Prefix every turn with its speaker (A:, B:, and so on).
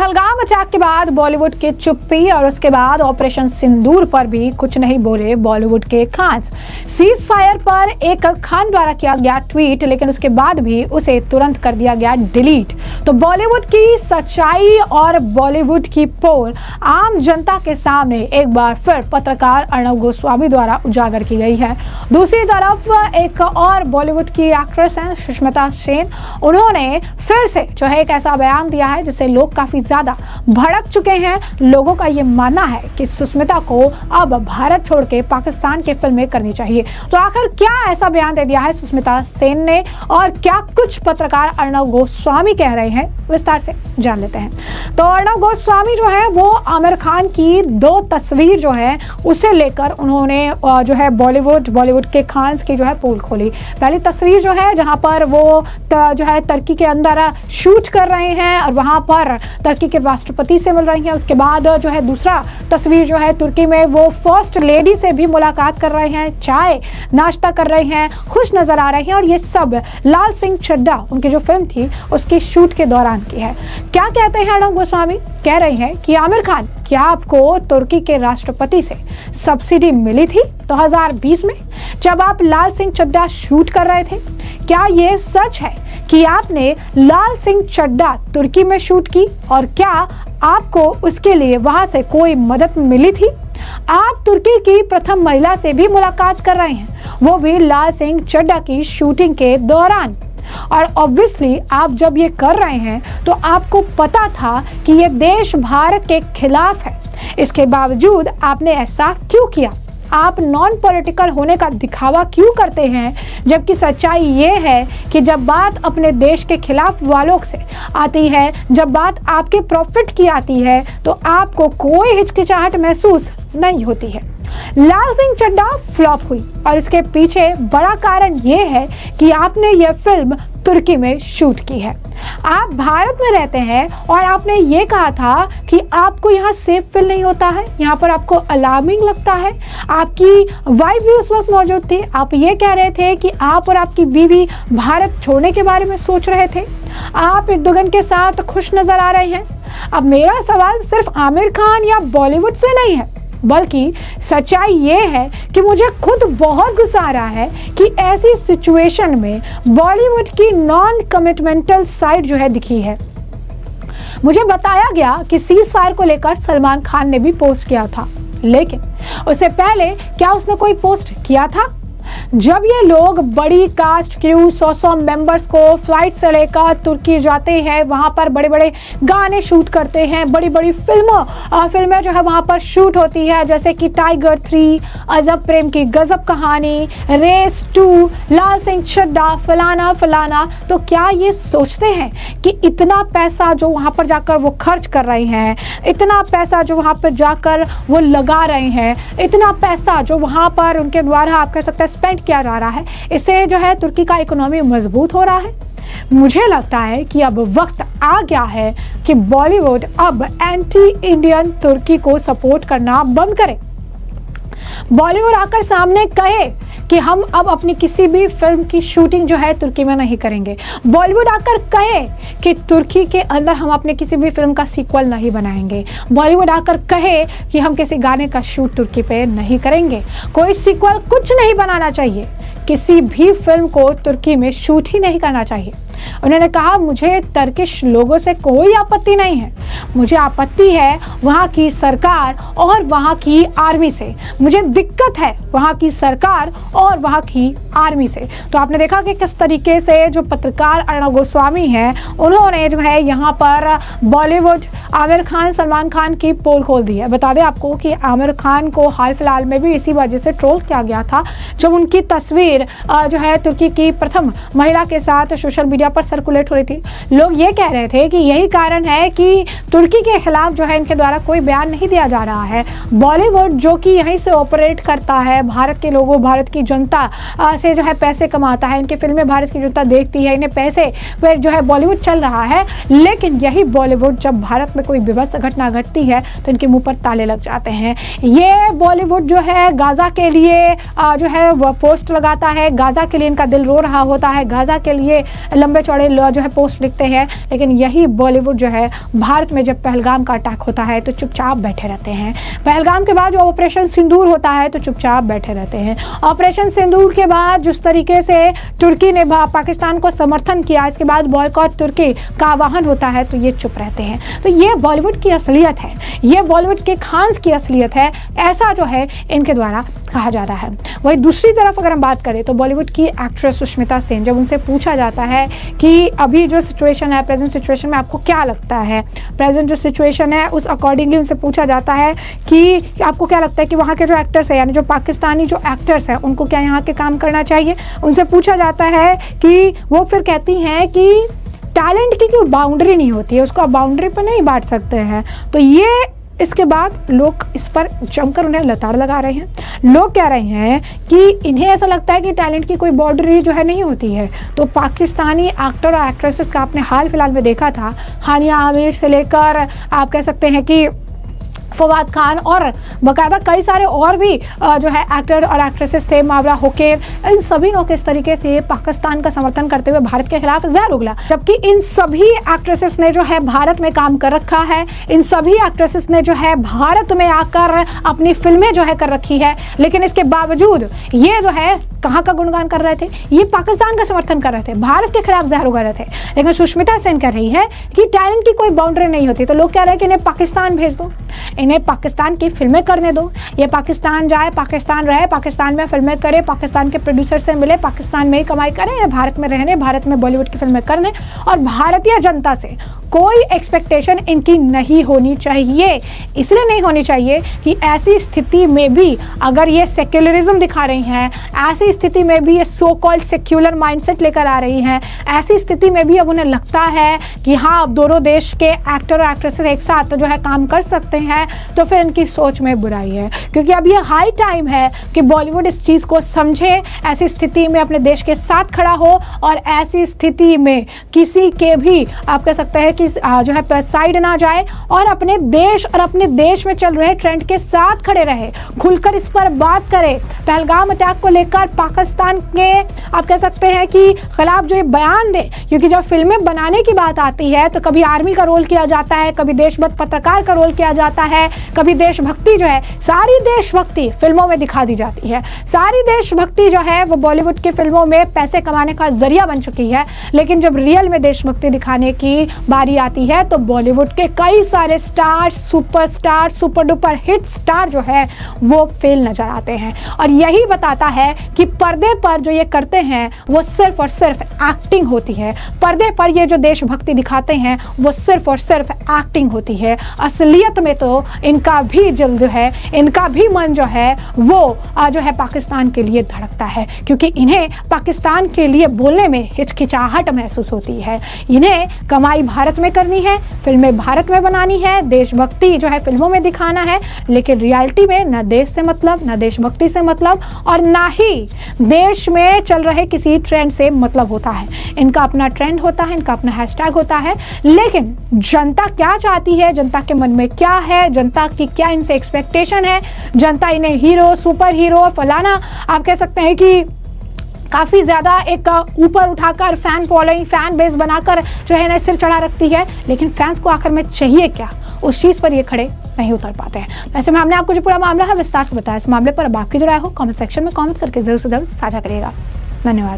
A: Pahalgam attack के बाद बॉलीवुड की चुप्पी और उसके बाद ऑपरेशन सिंदूर पर भी कुछ नहीं बोले बॉलीवुड के खास। सीज फायर पर एक खान द्वारा किया गया ट्वीट, लेकिन उसके बाद भी उसे तुरंत कर दिया गया डिलीट। तो बॉलीवुड की सच्चाई और बॉलीवुड की पोल आम जनता के सामने एक बार फिर पत्रकार अर्णव गोस्वामी द्वारा उजागर की गई है। दूसरी तरफ एक और बॉलीवुड की एक्ट्रेस हैं सुष्मिता सेन, उन्होंने फिर से जो है एक ऐसा बयान दिया है जिससे लोग काफी ज्यादा भड़क चुके हैं। लोगों का ये मानना है कि सुष्मिता को अब भारत छोड़ के पाकिस्तान की फिल्में करनी चाहिए। तो आखिर क्या ऐसा बयान दे दिया है सुष्मिता सेन ने और क्या कुछ पत्रकार अर्णव गोस्वामी कह रहे हैं, विस्तार से जान लेते हैं। तो अर्णव गोस्वामी जो है वो आमिर खान की 2 तस्वीर जो है उसे लेकर उन्होंने जो है बॉलीवुड के खान्स की जो है पोल खोली। पहली तस्वीर जो है जहां पर वो जो है तुर्की के अंदर शूट कर रहे हैं और वहां पर तुर्की के राष्ट्रपति से मिल रही हैं। उसके बाद जो है दूसरा तस्वीर जो है तुर्की में वो फर्स्ट लेडी से भी मुलाकात कर रहे हैं, चाय नाश्ता कर रहे हैं, खुश नजर आ रहे हैं। और ये सब लाल सिंह चड्ढा उनकी जो फिल्म थी उसकी शूट के दौरान की है। क्या कहते हैं अर्णव गोस्वामी? कह रहे हैं कि आमिर खान, क्या आपको तुर्की के राष्ट्रपति से सब्सिडी मिली थी 2020 में जब आप लाल सिंह चड्ढा शूट कर रहे थे? क्या ये सच है कि आपने लाल सिंह चड्ढा तुर्की में शूट की और क्या आपको उसके लिए वहां से कोई मदद मिली थी? आप तुर्की की प्रथम महिला से भी मुलाकात कर रहे हैं, वो भी लाल सिंह चड्ढा की शूटिंग के दौरान। और ऑब्वियसली आप जब ये कर रहे हैं तो आपको पता था कि ये देश भारत के खिलाफ है, इसके बावजूद आपने ऐसा क्यों किया? आप नॉन पॉलिटिकल होने का दिखावा क्यों करते हैं, जबकि सच्चाई ये है कि जब बात अपने देश के खिलाफ वालों से आती है, जब बात आपके प्रॉफिट की आती है, तो आपको कोई हिचकिचाहट महसूस नहीं होती है। लाल सिंह चड्ढा फ्लॉप हुई और इसके पीछे बड़ा कारण ये है कि आपने यह फिल्म तुर्की में शूट की है। आप भारत में रहते हैं और आपने ये कहा था कि आपको यहाँ सेफ फील नहीं होता है, यहाँ पर आपको अलार्मिंग लगता है। आपकी वाइफ भी उस वक्त मौजूद थी। आप ये कह रहे थे कि आप और आपकी बीवी भारत छोड़ने के बारे में सोच रहे थे। आप इर्दोगन के साथ खुश नजर आ रहे हैं। अब मेरा सवाल सिर्फ आमिर खान या बॉलीवुड से नहीं है, बल्कि सच्चाई ये है कि मुझे खुद बहुत गुस्सा आ रहा है कि ऐसी सिचुएशन में बॉलीवुड की नॉन कमिटमेंटल साइड जो है दिखी है। मुझे बताया गया कि सीज फायर को लेकर सलमान खान ने भी पोस्ट किया था, लेकिन उससे पहले क्या उसने कोई पोस्ट किया था? जब ये लोग बड़ी कास्ट क्रू 100 मेंबर्स को फ्लाइट से लेकर तुर्की जाते हैं, वहां पर बड़े बड़े गाने शूट करते हैं, बड़ी बड़ी फिल्में जो है वहां पर शूट होती है, जैसे कि टाइगर 3, अजब प्रेम की गजब कहानी, रेस 2, लाल सिंह चड्ढा, फलाना। तो क्या ये सोचते हैं कि इतना पैसा जो वहां पर जाकर वो खर्च कर रहे हैं, इतना पैसा जो वहां पर जाकर वो लगा रहे हैं, इतना पैसा जो वहां पर उनके द्वारा आप कह सकते हैं स्पेंड किया जा रहा है, इससे जो है तुर्की का इकोनॉमी मजबूत हो रहा है? मुझे लगता है कि अब वक्त आ गया है कि बॉलीवुड अब एंटी इंडियन तुर्की को सपोर्ट करना बंद करे। बॉलीवुड आकर सामने कहे कि हम अब अपनी किसी भी फिल्म की शूटिंग जो है तुर्की में नहीं करेंगे। बॉलीवुड आकर कहे कि तुर्की के अंदर हम अपने किसी भी फिल्म का सीक्वल नहीं बनाएंगे। बॉलीवुड आकर कहे कि हम किसी गाने का शूट तुर्की पे नहीं करेंगे। कोई सीक्वल कुछ नहीं बनाना चाहिए, किसी भी फिल्म को तुर्की में शूट ही नहीं करना चाहिए। उन्होंने कहा, मुझे टर्किश लोगों से कोई आपत्ति नहीं है, मुझे आपत्ति है वहाँ की सरकार और वहाँ की आर्मी से। मुझे दिक्कत है वहाँ की सरकार और वहाँ की आर्मी से। तो आपने देखा कि किस तरीके से जो पत्रकार अर्णव गोस्वामी हैं उन्होंने जो है यहाँ पर बॉलीवुड आमिर खान सलमान खान की पोल खोल दी है। बता दें आपको कि आमिर खान को हाल फिलहाल में भी इसी वजह से ट्रोल किया गया था जब उनकी तस्वीर जो है तुर्की की प्रथम महिला के साथ सोशल मीडिया पर सर्कुलेट हो रही थी। लोग ये कह रहे थे कि यही कारण है कि तुर्की के खिलाफ जो है इनके द्वारा कोई बयान नहीं दिया जा रहा है। बॉलीवुड जो कि यहीं से ऑपरेट करता है, भारत के लोगों, भारत की जनता से जो है पैसे कमाता है, इनकी फिल्में भारत की जनता देखती है, इन्हें पैसे पर जो है बॉलीवुड चल रहा है। लेकिन यही बॉलीवुड जब भारत में कोई विभत्स घटना घटती है तो इनके मुंह पर ताले लग जाते हैं। ये बॉलीवुड जो है गाजा के लिए जो है वह पोस्ट लगाता है, गाजा के लिए इनका दिल रो रहा होता है, गाजा के लिए लंबे चौड़े जो है पोस्ट लिखते हैं, लेकिन यही बॉलीवुड जो है भारत में में जब पहलगाम का अटैक होता है तो चुपचाप बैठे रहते हैं, पहलगाम के बाद जो ऑपरेशन सिंदूर होता है तो चुपचाप बैठे रहते हैं, ऑपरेशन सिंदूर के बाद जिस तरीके से तुर्की ने पाकिस्तान को समर्थन किया, इसके बाद बॉयकॉट तुर्की का आह्वान होता है तो ये चुप रहते हैं। तो ये बॉलीवुड की असलियत है, ये बॉलीवुड के खान्स की असलियत है, ऐसा जो है इनके द्वारा कहा जा रहा है। वही दूसरी तरफ अगर हम बात करें तो बॉलीवुड की एक्ट्रेस सुष्मिता सेन, जब उनसे पूछा जाता है कि अभी जो सिचुएशन है, प्रेजेंट सिचुएशन में आपको क्या लगता है, प्रेजेंट जो सिचुएशन है उस अकॉर्डिंगली उनसे पूछा जाता है कि आपको क्या लगता है कि वहाँ के जो एक्टर्स है, यानी जो पाकिस्तानी जो एक्टर्स हैं, उनको क्या यहाँ के काम करना चाहिए। उनसे पूछा जाता है कि वो फिर कहती हैं कि टैलेंट की कोई बाउंड्री नहीं होती है, उसको आप बाउंड्री पर नहीं बांट सकते हैं। तो ये इसके बाद लोग इस पर जमकर उन्हें लताड़ लगा रहे हैं। लोग कह रहे हैं कि इन्हें ऐसा लगता है कि टैलेंट की कोई बाउंड्री जो है नहीं होती है। तो पाकिस्तानी एक्टर और एक्ट्रेसेस का आपने हाल फिलहाल में देखा था, हानिया आमिर से लेकर आप कह सकते हैं कि फवाद खान और बाकायदा कई सारे और भी जो है एक्टर और एक्ट्रेसेस थे, मावरा होकेर, इन सभी लोग इस तरीके से पाकिस्तान का समर्थन करते हुए भारत के खिलाफ जहर उगला। जबकि इन सभी एक्ट्रेसेस ने जो है भारत में काम कर रखा है, इन सभी एक्ट्रेसेस ने जो है भारत में आकर अपनी फिल्में जो है कर रखी है, लेकिन इसके बावजूद ये जो है कहाँ का गुणगान कर रहे थे, ये पाकिस्तान का समर्थन कर रहे थे, भारत के खिलाफ जहर उगा रहे थे। लेकिन सुष्मिता सेन कह रही है कि टैलेंट की कोई बाउंड्री नहीं होती। तो लोग कह रहे हैं कि इन्हें पाकिस्तान भेज दो, इन्हें पाकिस्तान की फिल्में करने दो, ये पाकिस्तान जाए, पाकिस्तान रहे, पाकिस्तान में फिल्में करे, पाकिस्तान के प्रोड्यूसर से मिले, पाकिस्तान में ही कमाई करे, इन्हें भारत में रहने, भारत में बॉलीवुड की फिल्में करने। और भारतीय जनता से कोई एक्सपेक्टेशन इनकी नहीं होनी चाहिए। इसलिए नहीं होनी चाहिए कि ऐसी स्थिति में भी अगर ये सेक्युलरिज्म दिखा रही हैं, ऐसी स्थिति में भी ये सो कॉल्ड सेक्युलर माइंडसेट लेकर आ रही हैं, ऐसी स्थिति में भी अब उन्हें लगता है कि हाँ अब दोनों देश के एक्टर और एक्ट्रेसेस एक साथ जो है काम कर सकते हैं, तो फिर इनकी सोच में बुराई है। क्योंकि अब ये हाई टाइम है कि बॉलीवुड इस चीज़ को समझे, ऐसी स्थिति में अपने देश के साथ खड़ा हो और ऐसी स्थिति में किसी के भी आप कह सकते हैं कि जो है साइड ना जाए और अपने देश और अपने देश में चल रहे ट्रेंड के साथ खड़े रहे, खुलकर इस पर बात करे। पहलगाम अटैक को लेकर पाकिस्तान के आप कह सकते हैं कि खिलाफ जो ये बयान दे, क्योंकि जब फिल्में बनाने की बात आती है तो कभी आर्मी का रोल किया जाता है, कभी देशभक्त पत्रकार का रोल किया जाता है, कभी देशभक्ति जो है, सारी देशभक्ति फिल्मों में दिखा दी जाती है। सारी देशभक्ति जो है वो बॉलीवुड की फिल्मों में पैसे कमाने का जरिया बन चुकी है। लेकिन जब रियल में देशभक्ति दिखाने की बारी आती है तो बॉलीवुड के कई सारे star, superstar, super duper hit star जो है वो फेल नजर आते हैं। और यही बताता है कि पर्दे पर जो ये करते हैं वो सिर्फ और सिर्फ एक्टिंग होती है। पर्दे पर ये जो देशभक्ति दिखाते हैं वो सिर्फ और सिर्फ एक्टिंग होती है। असलियत में तो इनका भी दिल जो है, इनका भी मन जो है वो जो है पाकिस्तान के लिए धड़कता है, क्योंकि इन्हें पाकिस्तान के लिए बोलने में हिचकिचाहट महसूस होती है। इन्हें कमाई भारत में करनी है, फिल्में भारत में बनानी है, देशभक्ति जो है फिल्मों में दिखाना है, लेकिन रियलिटी में न देश से मतलब, न देशभक्ति से मतलब और ना ही देश में चल रहे किसी ट्रेंड से मतलब होता है। इनका अपना ट्रेंड होता है, इनका अपना हैशटैग होता है, लेकिन जनता क्या चाहती है, जनता के मन में क्या है, जनता की क्या इनसे एक्सपेक्टेशन है, जनता इन्हें हीरो, सुपर हीरो, फलाना आप कह सकते हैं कि काफ़ी ज़्यादा एक ऊपर उठाकर फैन फॉलोइंग, फैन बेस बनाकर जो है ना सिर चढ़ा रखती है। लेकिन फैंस को आखिर में चाहिए क्या, उस चीज़ पर ये खड़े नहीं उतर पाते हैं। वैसे में हमने आपको जो पूरा मामला है विस्तार से बताया। इस मामले पर अब आपकी जो राय हो कमेंट सेक्शन में कमेंट करके जरूर से जरूर साझा करिएगा। धन्यवाद।